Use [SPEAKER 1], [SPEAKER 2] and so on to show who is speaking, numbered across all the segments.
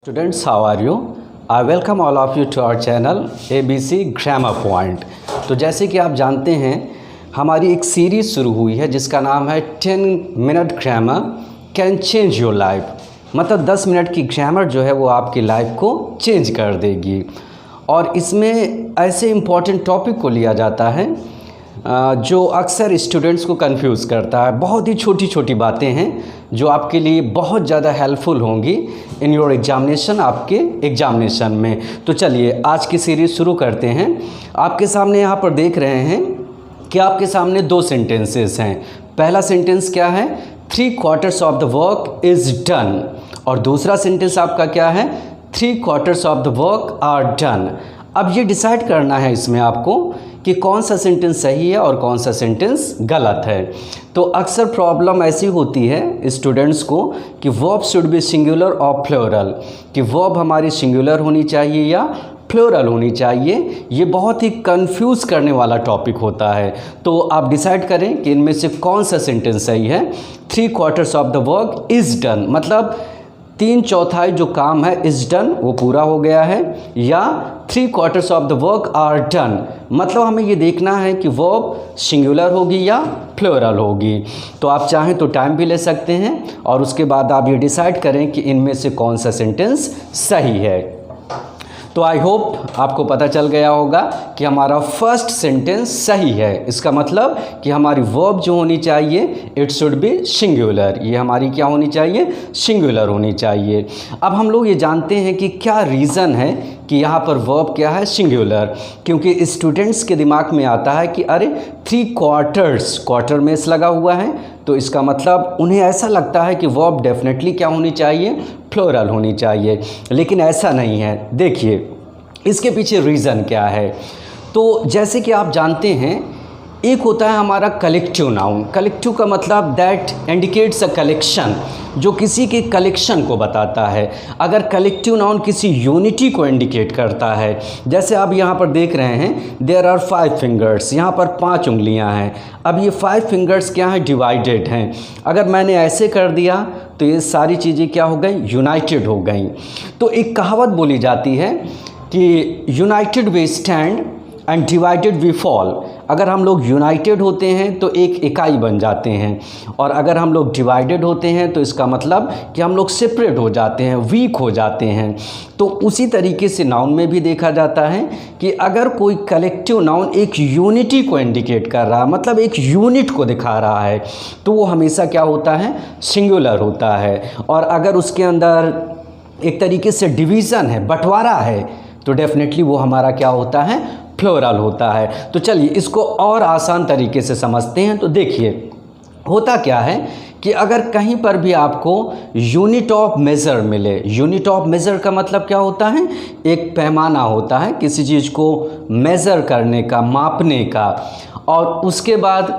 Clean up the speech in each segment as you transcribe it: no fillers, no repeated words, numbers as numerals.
[SPEAKER 1] Students, how are you? I welcome all of you to our channel ABC Grammar Point। तो जैसे कि आप जानते हैं हमारी एक सीरीज़ शुरू हुई है जिसका नाम है 10 minute grammar can change your life. मतलब 10 मिनट की ग्रामर जो है वो आपकी लाइफ को चेंज कर देगी। और इसमें ऐसे इम्पॉर्टेंट टॉपिक को लिया जाता है जो अक्सर स्टूडेंट्स को कंफ्यूज करता है। बहुत ही छोटी छोटी बातें हैं जो आपके लिए बहुत ज़्यादा हेल्पफुल होंगी इन योर एग्जामिनेशन, आपके एग्जामिनेशन में। तो चलिए आज की सीरीज़ शुरू करते हैं। आपके सामने यहाँ पर देख रहे हैं कि आपके सामने दो सेंटेंसेस हैं। पहला सेंटेंस क्या है, 3/4 of the work is done. और दूसरा सेंटेंस आपका क्या है, 3/4 of the work are done. अब ये डिसाइड करना है इसमें आपको कि कौन सा सेंटेंस सही है और कौन सा सेंटेंस गलत है। तो अक्सर प्रॉब्लम ऐसी होती है स्टूडेंट्स को कि वर्ब शुड बी सिंगुलर और प्लूरल, कि वर्ब हमारी सिंगुलर होनी चाहिए या प्लूरल होनी चाहिए। ये बहुत ही कंफ्यूज करने वाला टॉपिक होता है। तो आप डिसाइड करें कि इनमें से कौन सा सेंटेंस सही है। 3/4 of the work is done मतलब 3/4 जो काम है इज़ डन वो पूरा हो गया है, या 3/4 of the work are done मतलब हमें ये देखना है कि वर्ब सिंगुलर होगी या प्लूरल होगी। तो आप चाहें तो टाइम भी ले सकते हैं और उसके बाद आप ये डिसाइड करें कि इनमें से कौन सा सेंटेंस सही है। तो आई होप आपको पता चल गया होगा कि हमारा फर्स्ट सेंटेंस सही है। इसका मतलब कि हमारी वर्ब जो होनी चाहिए इट शुड बी सिंगुलर। ये हमारी क्या होनी चाहिए, सिंगुलर होनी चाहिए। अब हम लोग ये जानते हैं कि क्या रीज़न है कि यहाँ पर वर्ब क्या है, सिंगुलर। क्योंकि स्टूडेंट्स के दिमाग में आता है कि अरे 3/4 क्वार्टर में इस लगा हुआ है, तो इसका मतलब उन्हें ऐसा लगता है कि वर्ब डेफिनेटली क्या होनी चाहिए, प्लूरल होनी चाहिए। लेकिन ऐसा नहीं है। देखिए इसके पीछे रीज़न क्या है। तो जैसे कि आप जानते हैं एक होता है हमारा कलेक्टिव नाउन। कलेक्टिव का मतलब दैट इंडिकेट्स अ कलेक्शन, जो किसी के कलेक्शन को बताता है। अगर कलेक्टिव नाउन किसी यूनिटी को इंडिकेट करता है, जैसे आप यहाँ पर देख रहे हैं देयर आर 5 फिंगर्स, यहाँ पर 5 उंगलियाँ हैं। अब ये 5 फिंगर्स क्या हैं, डिवाइडेड हैं। अगर मैंने ऐसे कर दिया तो ये सारी चीज़ें क्या हो गई, यूनाइटेड हो गई। तो एक कहावत बोली जाती है कि united we stand and divided we fall. अगर हम लोग यूनाइटेड होते हैं तो एक इकाई बन जाते हैं, और अगर हम लोग डिवाइडेड होते हैं तो इसका मतलब कि हम लोग सेपरेट हो जाते हैं, वीक हो जाते हैं। तो उसी तरीके से नाउन में भी देखा जाता है कि अगर कोई कलेक्टिव नाउन एक यूनिटी को इंडिकेट कर रहा है, मतलब एक यूनिट को दिखा रहा है, तो वो हमेशा क्या होता है, सिंगुलर होता है। और अगर उसके अंदर एक तरीके से डिवीज़न है, बंटवारा है, तो डेफिनेटली वो हमारा क्या होता है, प्लूरल होता है। तो चलिए इसको और आसान तरीके से समझते हैं। तो देखिए होता क्या है कि अगर कहीं पर भी आपको यूनिट ऑफ मेज़र मिले, यूनिट ऑफ मेज़र का मतलब क्या होता है, एक पैमाना होता है किसी चीज़ को मेज़र करने का, मापने का, और उसके बाद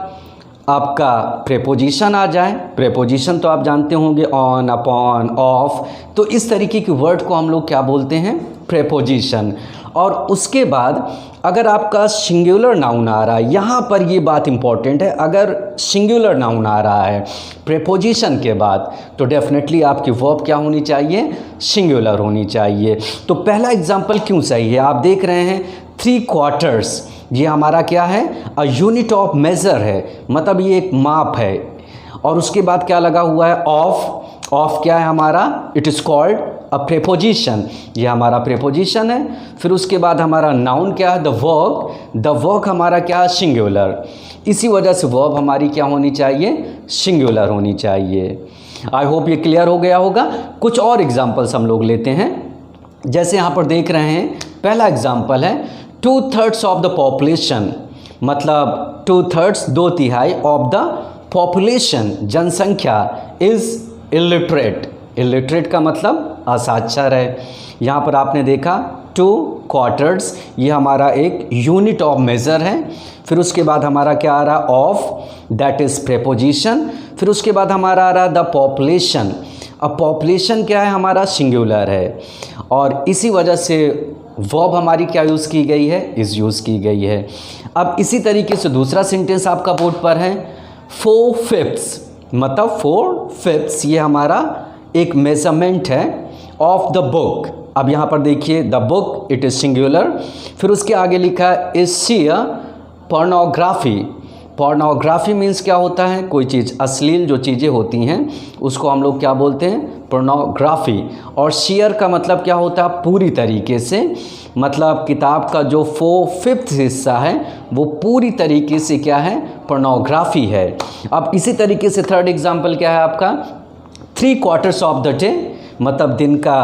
[SPEAKER 1] आपका प्रेपोजिशन आ जाए। प्रेपोजिशन तो आप जानते होंगे, ऑन, अपॉन, ऑफ। तो इस तरीके की वर्ड को हम लोग क्या बोलते हैं, प्रेपोजिशन। और उसके बाद अगर आपका सिंगुलर नाउन आ रहा है, यहाँ पर ये बात इंपॉर्टेंट है, अगर सिंगुलर नाउन आ रहा है प्रेपोजिशन के बाद तो डेफिनेटली आपकी वर्ब क्या होनी चाहिए, सिंगुलर होनी चाहिए। तो पहला एग्जांपल क्यों सही है, आप देख रहे हैं 3/4 ये हमारा क्या है, अ यूनिट ऑफ मेज़र है, मतलब ये एक माप है। और उसके बाद क्या लगा हुआ है, ऑफ। ऑफ क्या है हमारा, it is called a preposition, ये हमारा प्रेपोजिशन है। फिर उसके बाद हमारा नाउन क्या है, द वर्क। द वर्क हमारा क्या है, सिंगुलर। इसी वजह से वर्ब हमारी क्या होनी चाहिए, सिंगुलर होनी चाहिए। आई होप ये क्लियर हो गया होगा। कुछ और एग्जांपल्स हम लोग लेते हैं। जैसे यहाँ पर देख रहे हैं पहला एग्जांपल है 2/3 ऑफ द पॉपुलेशन, मतलब 2/3 2/3 ऑफ द पॉपुलेशन, जनसंख्या, इज़ इलिटरेट। इलिटरेट का मतलब असाक्षर है। यहाँ पर आपने देखा 2/4 ये हमारा एक यूनिट ऑफ मेज़र है। फिर उसके बाद हमारा क्या आ रहा, ऑफ, दैट इज़ प्रेपोजिशन। फिर उसके बाद हमारा आ रहा द पॉपुलेशन। अब पॉपुलेशन क्या है, हमारा सिंगुलर है, और इसी वजह से वर्ब हमारी क्या यूज़ की गई है, इज़ यूज़ की गई है। अब इसी तरीके से दूसरा सेंटेंस आपका बोर्ड पर है 4/5 मतलब 4/5 ये हमारा एक मेजरमेंट है ऑफ द बुक। अब यहाँ पर देखिए the book it is singular, फिर उसके आगे लिखा है is she a pornography. Pornography means क्या होता है, कोई चीज़ अश्लील जो चीज़ें होती हैं उसको हम लोग क्या बोलते हैं, पोर्नोग्राफी। और शेयर का मतलब क्या होता है, पूरी तरीके से, मतलब किताब का जो 4/5 हिस्सा है वो पूरी तरीके से क्या है, पोर्नोग्राफी है। अब इसी तरीके से थर्ड एग्जाम्पल क्या है आपका, 3/4 ऑफ द डे, मतलब दिन का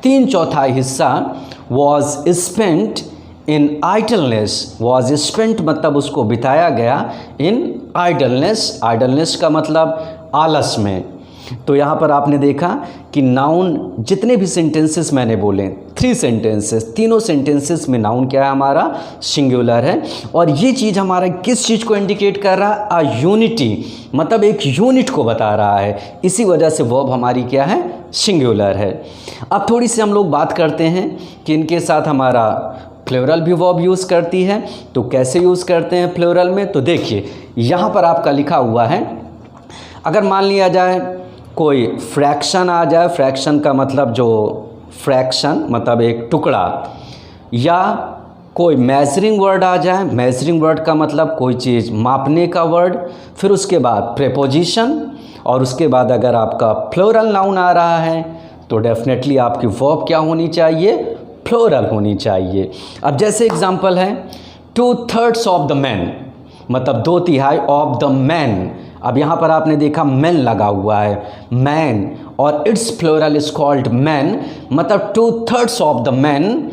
[SPEAKER 1] 3/4 हिस्सा was spent in idleness. Was spent मतलब उसको बिताया गया इन आइडलनेस। आइडलनेस का मतलब आलस में। तो यहाँ पर आपने देखा कि नाउन जितने भी सेंटेंसेस मैंने बोले, 3 सेंटेंसेस, तीनों सेंटेंसेस में नाउन क्या है हमारा, सिंगुलर है। और ये चीज़ हमारा किस चीज़ को इंडिकेट कर रहा है, अ यूनिटी, मतलब एक यूनिट को बता रहा है। इसी वजह से वर्ब हमारी क्या है, सिंगुलर है। अब थोड़ी सी हम लोग बात करते हैं कि इनके साथ हमारा प्लूरल भी वर्ब यूज़ करती है। तो कैसे यूज़ करते हैं प्लूरल में, तो देखिए यहाँ पर आपका लिखा हुआ है, अगर मान लिया जाए कोई फ्रैक्शन आ जाए, फ्रैक्शन का मतलब जो फ्रैक्शन मतलब एक टुकड़ा, या कोई मेजरिंग वर्ड आ जाए, मेजरिंग वर्ड का मतलब कोई चीज़ मापने का वर्ड, फिर उसके बाद प्रेपोजिशन, और उसके बाद अगर आपका प्लूरल नाउन आ रहा है तो डेफिनेटली आपकी वर्ब क्या होनी चाहिए, प्लूरल होनी चाहिए। अब जैसे एग्जांपल है 2/3 ऑफ द मैन, मतलब 2/3 ऑफ द मैन। अब यहाँ पर आपने देखा मैन लगा हुआ है, मैन, और its plural is called man, मतलब 2/3 of the man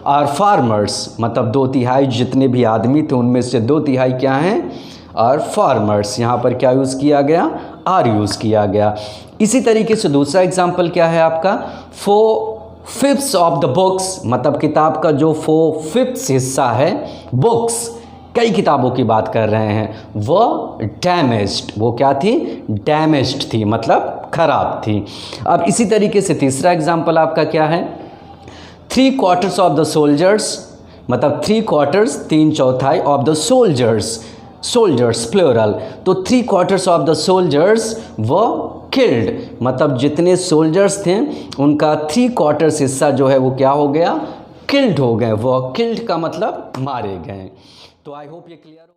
[SPEAKER 1] are farmers, मतलब 2/3 जितने भी आदमी थे उनमें से 2/3 क्या हैं, आर फार्मर्स। यहाँ पर क्या यूज़ किया गया, आर यूज़ किया गया। इसी तरीके से दूसरा एग्जाम्पल क्या है आपका, 4/5 ऑफ द बुक्स, मतलब किताब का जो 4/5 हिस्सा है, बुक्स कई किताबों की बात कर रहे हैं, वो डैमेज्ड, वो क्या थी, डैमेज्ड थी, मतलब खराब थी। अब इसी तरीके से तीसरा एग्जाम्पल आपका क्या है, 3/4 ऑफ द सोल्जर्स, मतलब 3/4 3/4 of the soldiers, soldiers plural, तो 3/4 ऑफ द सोल्जर्स वो किल्ड, मतलब जितने सोल्जर्स थे उनका 3/4 हिस्सा जो है वो क्या हो गया, किल्ड हो गए। वो किल्ड का मतलब मारे गए। तो आई होप ये क्लियर हो।